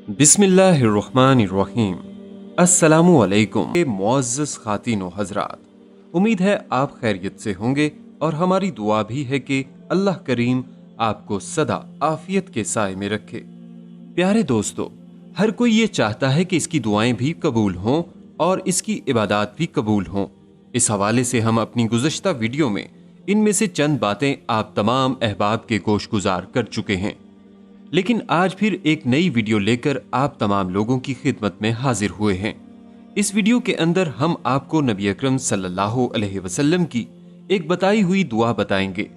बिस्मिल्लाहिर्रहमानिर्रहीम। अस्सलामु अलैकुम मुअज़्ज़ज़ ख़ातीन व हज़रात, उम्मीद है आप खैरियत से होंगे और हमारी दुआ भी है कि अल्लाह करीम आपको सदा आफियत के साए में रखे। प्यारे दोस्तों, हर कोई ये चाहता है कि इसकी दुआएं भी कबूल हों और इसकी इबादत भी कबूल हों। इस हवाले से हम अपनी गुज़श्ता वीडियो में इनमें से चंद बातें आप तमाम अहबाब के गोशगुजार कर चुके हैं, लेकिन आज फिर एक नई वीडियो लेकर आप तमाम लोगों की खिदमत में हाजिर हुए हैं। इस वीडियो के अंदर हम आपको नबी अकरम सल्लल्लाहु अलैहि वसल्लम की एक बताई हुई दुआ बताएंगे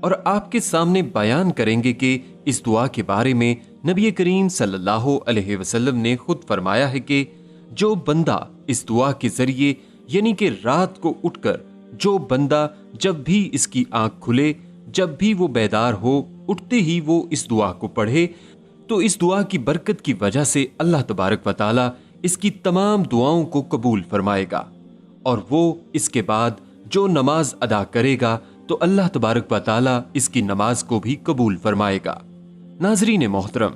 और आपके सामने बयान करेंगे कि इस दुआ के बारे में नबी करीम सल्लल्लाहु अलैहि वसल्लम ने खुद फरमाया है कि जो बंदा इस दुआ के जरिए यानी कि रात को उठकर जो बंदा जब भी इसकी आंख खुले, जब भी वो बेदार हो, उठते ही वो इस दुआ को पढ़े, तो इस दुआ की बरकत की वजह से अल्लाह तबारक व तआला इसकी तमाम दुआओं को कबूल फरमाएगा और वो इसके बाद जो नमाज अदा करेगा तो अल्लाह तबारक व तआला इसकी नमाज को भी कबूल फरमाएगा। नाज़रीन मोहतरम,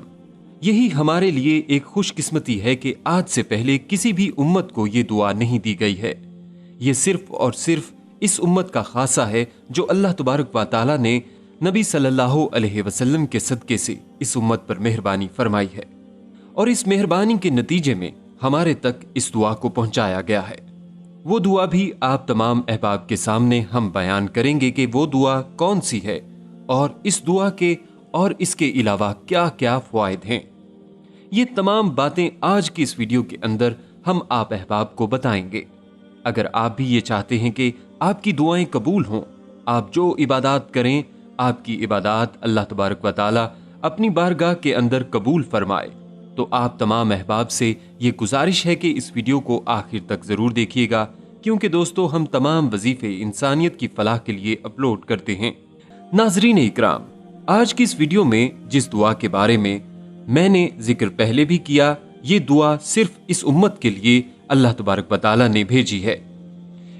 यही हमारे लिए एक खुशकिस्मती है कि आज से पहले किसी भी उम्मत को ये दुआ नहीं दी गई है। ये सिर्फ और सिर्फ इस उम्मत का खासा है जो अल्लाह तबारक व तआला ने नबी सल्लल्लाहु अलैहि वसल्लम के सदके से इस उम्मत पर मेहरबानी फरमाई है और इस मेहरबानी के नतीजे में हमारे तक इस दुआ को पहुंचाया गया है। वो दुआ भी आप तमाम अहबाब के सामने हम बयान करेंगे कि वो दुआ कौन सी है और इस दुआ के और इसके अलावा क्या क्या फ़वाइद हैं। ये तमाम बातें आज की इस वीडियो के अंदर हम आप अहबाब को बताएंगे। अगर आप भी ये चाहते हैं कि आपकी दुआएं कबूल हों, आप जो इबादत करें आपकी इबादत अल्लाह तबारक व तआला अपनी बारगाह के अंदर कबूल फरमाए, तो आप तमाम अहबाब से ये गुजारिश है कि इस वीडियो को आखिर तक ज़रूर देखिएगा, क्योंकि दोस्तों हम तमाम वजीफ़े इंसानियत की फलाह के लिए अपलोड करते हैं। नाज़रीन इकराम, आज की इस वीडियो में जिस दुआ के बारे में मैंने जिक्र पहले भी किया, ये दुआ सिर्फ इस उम्मत के लिए अल्लाह तबारक व तआला ने भेजी है।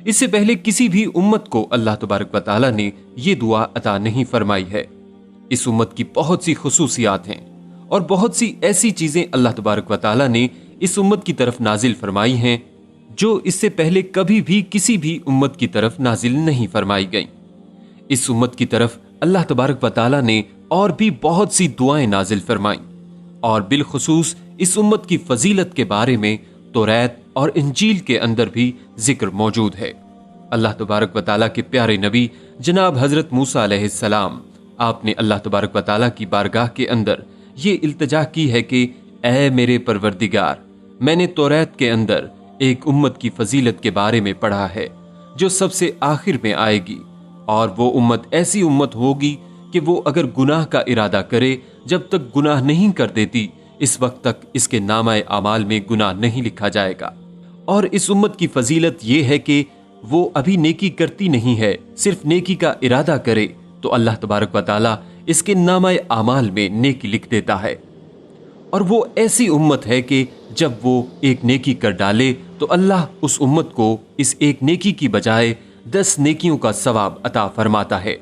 इससे पहले किसी भी उम्मत को अल्लाह तबारक व तआला ने ये दुआ अता नहीं फरमाई है। इस उम्मत की बहुत सी खुसूसियात हैं और बहुत सी ऐसी चीजें अल्लाह तबारक व तआला ने इस उम्मत की तरफ नाजिल फरमाई हैं जो इससे पहले कभी भी किसी भी उम्मत की तरफ नाजिल नहीं फरमाई गई। इस उम्मत की तरफ अल्लाह तबारक व तआला ने और भी बहुत सी दुआएं नाजिल फरमाई और बिलखुसूस इस उम्मत की फजीलत के बारे में तौरात और इंजील के अंदर भी जिक्र मौजूद है। अल्लाह तबारक व तआला के प्यारे नबी जनाब हजरत मूसा अलैहिस्सलाम, आपने अल्लाह तबारक व तआला की बारगाह के अंदर ये इल्तिजा की है कि ऐ मेरे परवरदिगार, मैंने तौरात के अंदर एक उम्मत की फजीलत के बारे में पढ़ा है जो सबसे आखिर में आएगी और वो उम्मत ऐसी उम्मत होगी कि वो अगर गुनाह का इरादा करे, जब तक गुनाह नहीं कर देती इस वक्त तक इसके नामाए आमाल में गुनाह नहीं लिखा जाएगा। और इस उम्मत की फजीलत ये है कि वो अभी नेकी करती नहीं है, सिर्फ नेकी का इरादा करे तो अल्लाह तबारक व तआला इसके नामाए आमाल में नेकी लिख देता है। और वो ऐसी उम्मत है कि जब वो एक नेकी कर डाले तो अल्लाह उस उम्मत को इस एक नेकी की बजाय 10 नेकियों का सवाब अता फरमाता है।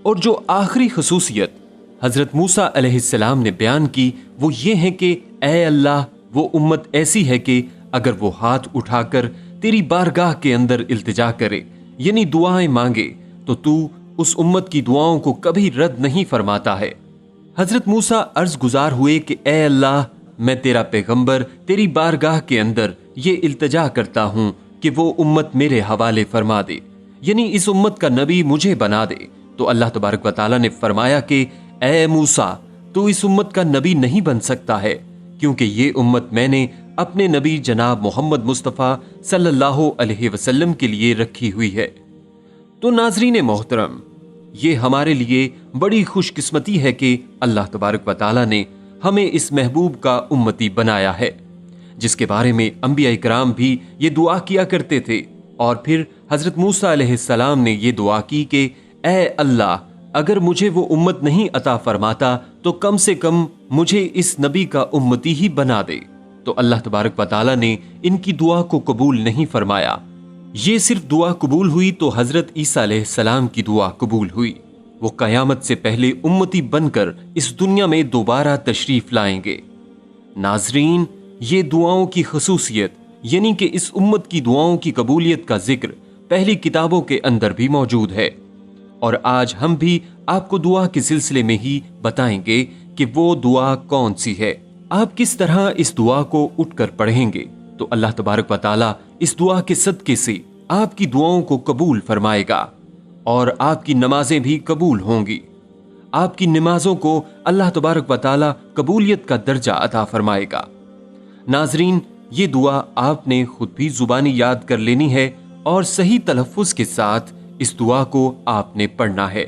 और जो आखिरी खसूसियत हजरत मूसा अलैहिस्सलाम ने बयान की वो ये है कि ऐ अल्लाह, वो उम्मत ऐसी है कि अगर वो हाथ उठाकर तेरी बारगाह के अंदर इल्तिजा करे यानी दुआएं मांगे तो तू उस उम्मत की दुआओं को कभी रद्द नहीं फरमाता है। हजरत मूसा अर्ज गुजार हुए कि ऐ अल्लाह, मैं तेरा पैगंबर तेरी बारगाह के अंदर ये इल्तिजा करता हूँ कि वो उम्मत मेरे हवाले फरमा दे, यानी इस उम्मत का नबी मुझे बना दे। तो अल्लाह तबारक व तआला ने फरमाया कि ऐ मूसा, तू इस उम्मत का नबी नहीं बन सकता है, क्योंकि ये उम्मत मैंने अपने नबी जनाब मोहम्मद मुस्तफ़ा सल्लल्लाहु अलैहि वसल्लम के लिए रखी हुई है। तो नाज़रीन मोहतरम, ये हमारे लिए बड़ी खुशकिस्मती है कि अल्लाह तबारक व तआला ने हमें इस महबूब का उम्मती बनाया है, जिसके बारे में अंबिया इकराम भी ये दुआ किया करते थे। और फिर हजरत मूसा अलैहिस्सलाम ने ये दुआ की कि ऐ अल्लाह, अगर मुझे वो उम्मत नहीं अता फरमाता तो कम से कम मुझे इस नबी का उम्मती ही बना दे। तो अल्लाह तबारक व तआला ने इनकी दुआ को कबूल नहीं फरमाया। ये सिर्फ दुआ कबूल हुई तो हजरत ईसा अलैहिस्सलाम की दुआ कबूल हुई। वो कयामत से पहले उम्मती बनकर इस दुनिया में दोबारा तशरीफ लाएंगे। नाजरीन, ये दुआओं की खसूसियत यानी कि इस उम्मत की दुआओं की कबूलियत का जिक्र पहली किताबों के अंदर भी मौजूद है, और आज हम भी आपको दुआ के सिलसिले में ही बताएंगे कि वो दुआ कौन सी है। आप किस तरह इस दुआ को उठकर पढ़ेंगे तो अल्लाह तबारक व तआला इस दुआ के सदके से आपकी दुआओं को कबूल फरमाएगा और आपकी नमाजें भी कबूल होंगी। आपकी नमाजों को अल्लाह तबारक व तआला कबूलियत का दर्जा अता फरमाएगा। नाजरीन, ये दुआ आपने खुद भी जुबानी याद कर लेनी है और सही तलफ्फुज के साथ इस दुआ को आपने पढ़ना है।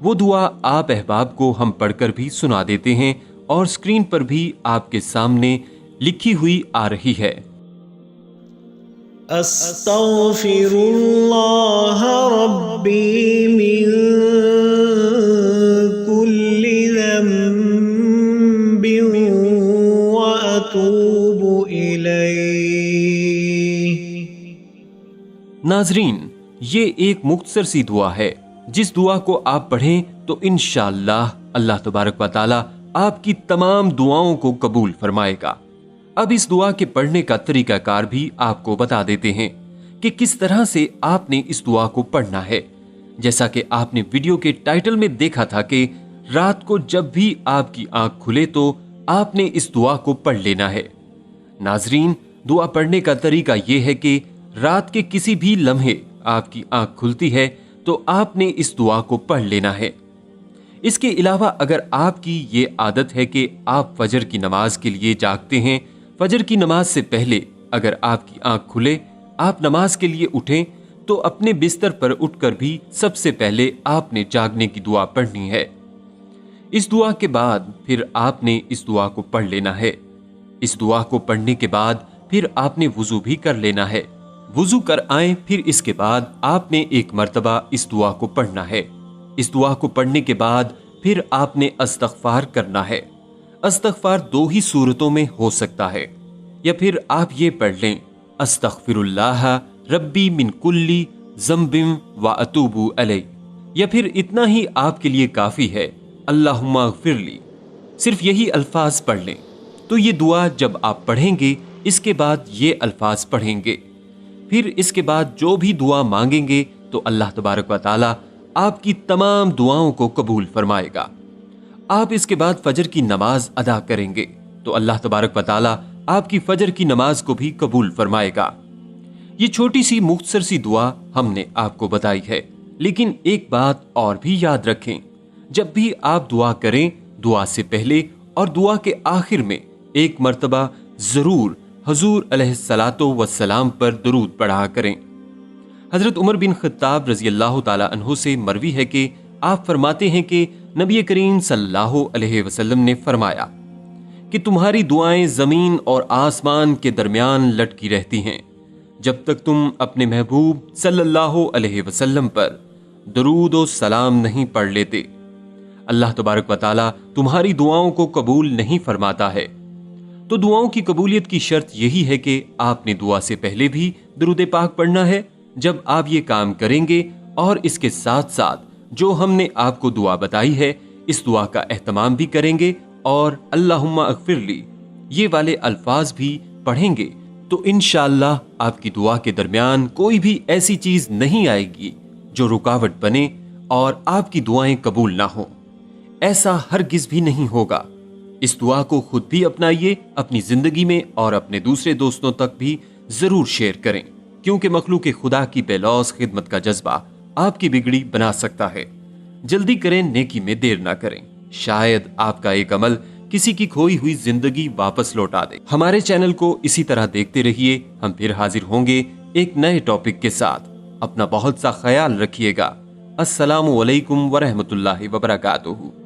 वो दुआ आप अहबाब को हम पढ़कर भी सुना देते हैं और स्क्रीन पर भी आपके सामने लिखी हुई आ रही है। अस्तग़फिरुल्लाह रब्बी मिन कुल्ली ज़ंबिन व अतूबु इलैह। नाजरीन, ये एक मुख्तसर सी दुआ है। जिस दुआ को आप पढ़ें तो इंशाअल्लाह अल्लाह तबारक व तआला आपकी तमाम दुआओं को कबूल फरमाएगा। अब इस दुआ के पढ़ने का तरीकाकार भी आपको बता देते हैं कि किस तरह से आपने इस दुआ को पढ़ना है। जैसा कि आपने वीडियो के टाइटल में देखा था कि रात को जब भी आपकी आंख खुले तो आपने इस दुआ को पढ़ लेना है। नाजरीन, दुआ पढ़ने का तरीका यह है कि रात के किसी भी लम्हे आपकी आंख खुलती है तो आपने इस दुआ को पढ़ लेना है। इसके अलावा अगर आपकी ये आदत है कि आप फजर की नमाज के लिए जागते हैं, फजर की नमाज से पहले अगर आपकी आंख खुले, आप नमाज के लिए उठें तो अपने बिस्तर पर उठकर भी सबसे पहले आपने जागने की दुआ पढ़नी है। इस दुआ के बाद फिर आपने इस दुआ को पढ़ लेना है। इस दुआ को पढ़ने के बाद फिर आपने वुजू भी कर लेना है। वुजू कर आए, फिर इसके बाद आपने एक मर्तबा इस दुआ को पढ़ना है। इस दुआ को पढ़ने के बाद फिर आपने इस्तग़फ़ार करना है। इस्तग़फ़ार दो ही सूरतों में हो सकता है, या फिर आप ये पढ़ लें अस्तग़फ़िरुल्लाह रब्बी मिन कुल्ली ज़ंबिन व अतूबु अलैह, या फिर इतना ही आपके लिए काफ़ी है अल्लाहुम्मा अग़फ़िरली। सिर्फ यही अल्फाज पढ़ लें। तो ये दुआ जब आप पढ़ेंगे इसके बाद ये अल्फाज पढ़ेंगे, फिर इसके बाद जो भी दुआ मांगेंगे तो अल्लाह तबारक व तआला आपकी तमाम दुआओं को कबूल फरमाएगा। आप इसके बाद फजर की नमाज अदा करेंगे तो अल्लाह तबारक व तआला आपकी फजर की नमाज को भी कबूल फरमाएगा। ये छोटी सी मुख्तसर सी दुआ हमने आपको बताई है, लेकिन एक बात और भी याद रखें, जब भी आप दुआ करें, दुआ से पहले और दुआ के आखिर में एक मर्तबा जरूर हुजूर अलैहिस्सलातो वस्सलाम पर दरूद पढ़ा करें। हजरत उमर बिन खत्ताब रजी अल्लाह ताला अन्हु से मरवी है कि आप फरमाते हैं कि नबी करीम सल्लल्लाहु अलैहि वसल्लम ने फरमाया कि तुम्हारी दुआएं जमीन और आसमान के दरमियान लटकी रहती हैं जब तक तुम अपने महबूब सल्लल्लाहु अलैहि वसल्लम पर दरूद और सलाम नहीं पढ़ लेते। अल्लाह तबारक व तआला तुम्हारी दुआओं को कबूल नहीं फरमाता है। तो दुआओं की कबूलियत की शर्त यही है कि आपने दुआ से पहले भी दरूद पाक पढ़ना है। जब आप ये काम करेंगे और इसके साथ साथ जो हमने आपको दुआ बताई है इस दुआ का एहतमाम भी करेंगे और अल्लाहुम्मा अग़फ़िरली ये वाले अल्फाज भी पढ़ेंगे तो इंशाअल्लाह आपकी दुआ के दरमियान कोई भी ऐसी चीज नहीं आएगी जो रुकावट बने और आपकी दुआएं कबूल ना हो। ऐसा हरगिज भी नहीं होगा। इस दुआ को खुद भी अपनाइए अपनी जिंदगी में और अपने दूसरे दोस्तों तक भी जरूर शेयर करें, क्योंकि मखलूक खुदा की बेलौस खिदमत का जज्बा आपकी बिगड़ी बना सकता है। जल्दी करें, नेकी में देर ना करें। शायद आपका एक अमल किसी की खोई हुई जिंदगी वापस लौटा दे। हमारे चैनल को इसी तरह देखते रहिए। हम फिर हाजिर होंगे एक नए टॉपिक के साथ। अपना बहुत सा ख्याल रखिएगा। अस्सलामु अलैकुम व रहमतुल्लाहि व बरकातुहू।